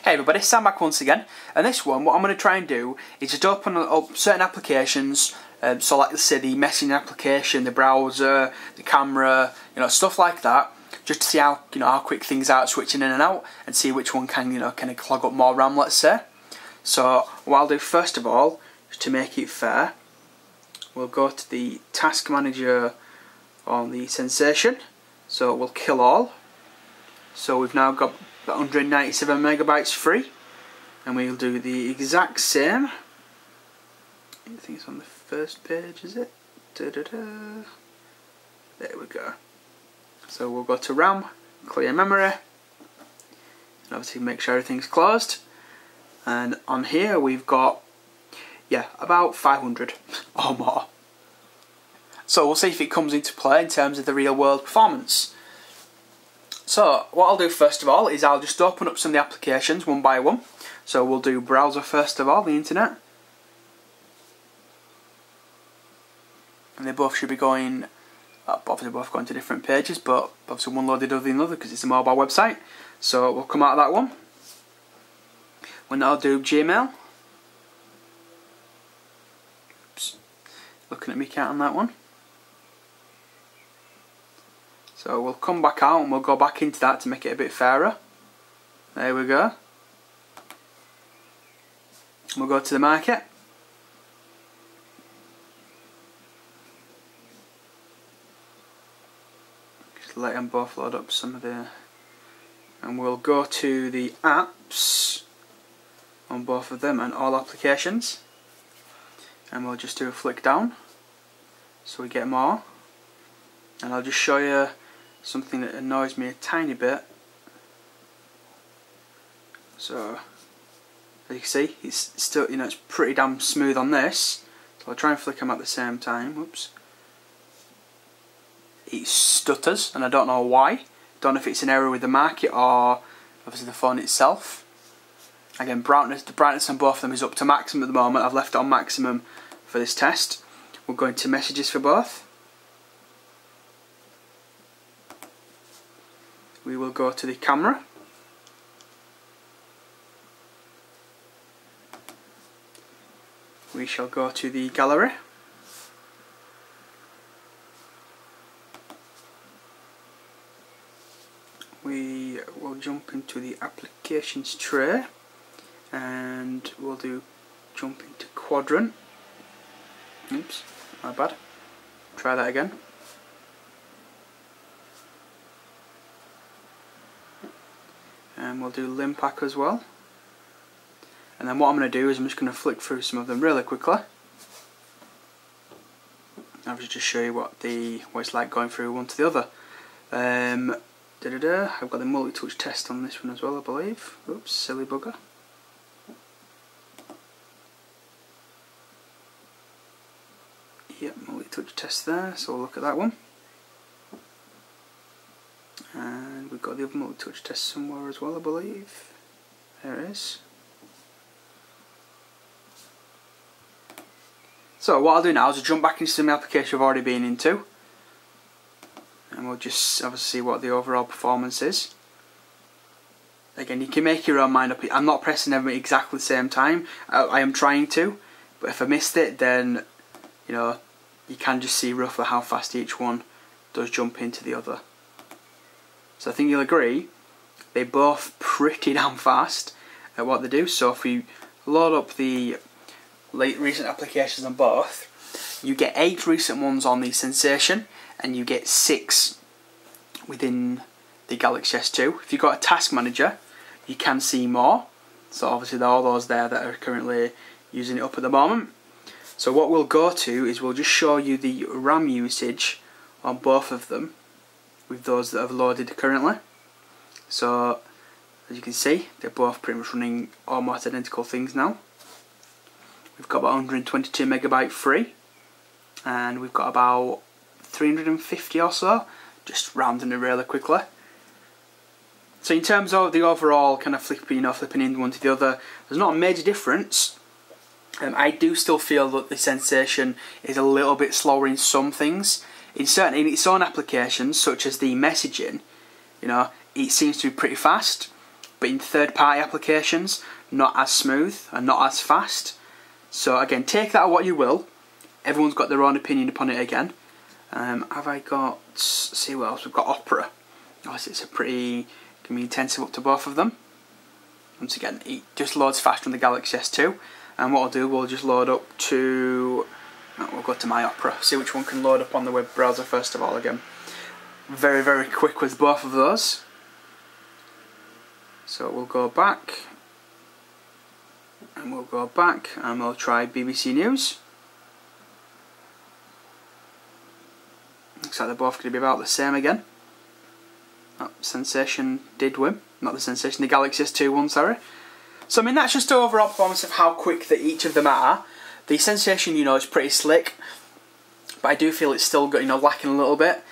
Hey everybody, Sam back once again, and this one, what I'm going to try and do is just open up certain applications, so like say the messaging application, the browser, the camera, stuff like that, just to see how how quick things are switching in and out, and see which one can kind of clog up more RAM, let's say. So what I'll do first of all, is to make it fair, we'll go to the task manager on the Sensation, so we'll kill all. So we've now got 197 megabytes free, and we'll do the exact same. I think it's on the first page, is it? There we go. So we'll go to RAM, clear memory, and obviously make sure everything's closed. And on here we've got, about 500 or more. So we'll see if it comes into play in terms of the real world performance. So what I'll do first of all is I'll just open up some of the applications one by one. So we'll do browser first of all, the internet. And they both should be going, obviously both going to different pages, but obviously one loaded other than the other because it's a mobile website. So we'll come out of that one. When I'll do Gmail. Oops. Looking at me cat on that one. So we'll come back out and we'll go back into that to make it a bit fairer. There we go. We'll go to the market. Just let them both load up some of the... And we'll go to the apps on both of them and all applications. And we'll just do a flick down so we get more. And I'll just show you something that annoys me a tiny bit. So as you can see, it's still, it's pretty damn smooth on this. So I'll try and flick them at the same time. Whoops. It stutters, and I don't know why. Don't know if it's an error with the market or obviously the phone itself. Again, the brightness on both of them is up to maximum at the moment. I've left it on maximum for this test. We'll go into messages for both. We will go to the camera. We shall go to the gallery. We will jump into the applications tray, and we'll jump into quadrant. Oops, my bad. Try that again. And we'll do Limpack as well. And then what I'm going to do is I'm just going to flick through some of them really quickly. I'll just show you what it's like going through one to the other. I've got the multi-touch test on this one as well, I believe. Oops, silly bugger. Yep, multi-touch test there, so we'll look at that one. And we've got the other multi-touch test somewhere as well, I believe. There it is. So what I'll do now is I'll jump back into some application I've already been into, and we'll just obviously see what the overall performance is. Again, you can make your own mind up. I'm not pressing them at exactly the same time. I am trying to, but if I missed it, then you can just see roughly how fast each one does jump into the other. So I think you'll agree, they're both pretty damn fast at what they do. So if we load up the recent applications on both, you get 8 recent ones on the Sensation, and you get 6 within the Galaxy S2. If you've got a task manager, you can see more. So obviously there are all those there that are currently using it up at the moment. So what we'll go to is we'll just show you the RAM usage on both of them, with those that have loaded currently. So as you can see, they're both pretty much running almost identical things now. We've got about 122 megabyte free, and we've got about 350 or so, just rounding it really quickly. So in terms of the overall kind of flipping in one to the other, there's not a major difference. I do still feel that the Sensation is a little bit slower in some things. In its own applications, such as the messaging, it seems to be pretty fast. but in third-party applications, not as smooth and not as fast. So again, take that what you will. Everyone's got their own opinion upon it again. Have I got, see what else, we've got Opera. Obviously it's a pretty, can be intensive up to both of them. Once again, it just loads faster on the Galaxy S2. And what I'll do, we'll just load up to, we'll go to my Opera, see which one can load up on the web browser first of all again. Very, very quick with both of those. So we'll go back, and we'll go back, and we'll try BBC News. Looks like they're both going to be about the same again. Oh, Sensation did win, not the Sensation, the Galaxy S2 won, sorry. So I mean, that's just overall performance of how quick that each of them are. The Sensation, you know, is pretty slick, but I do feel it's still got, you know, lacking a little bit.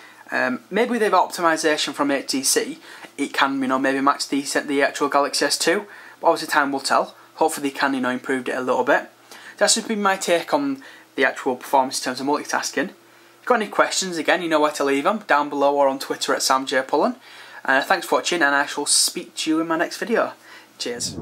Maybe with the optimization from HTC, it can, you know, maybe match the actual Galaxy S2. But obviously, time will tell. Hopefully, they can, you know, improve it a little bit. That's just been my take on the actual performance in terms of multitasking. If you've got any questions, again, you know where to leave them down below or on Twitter at SamJPullen. Thanks for watching, and I shall speak to you in my next video. Cheers.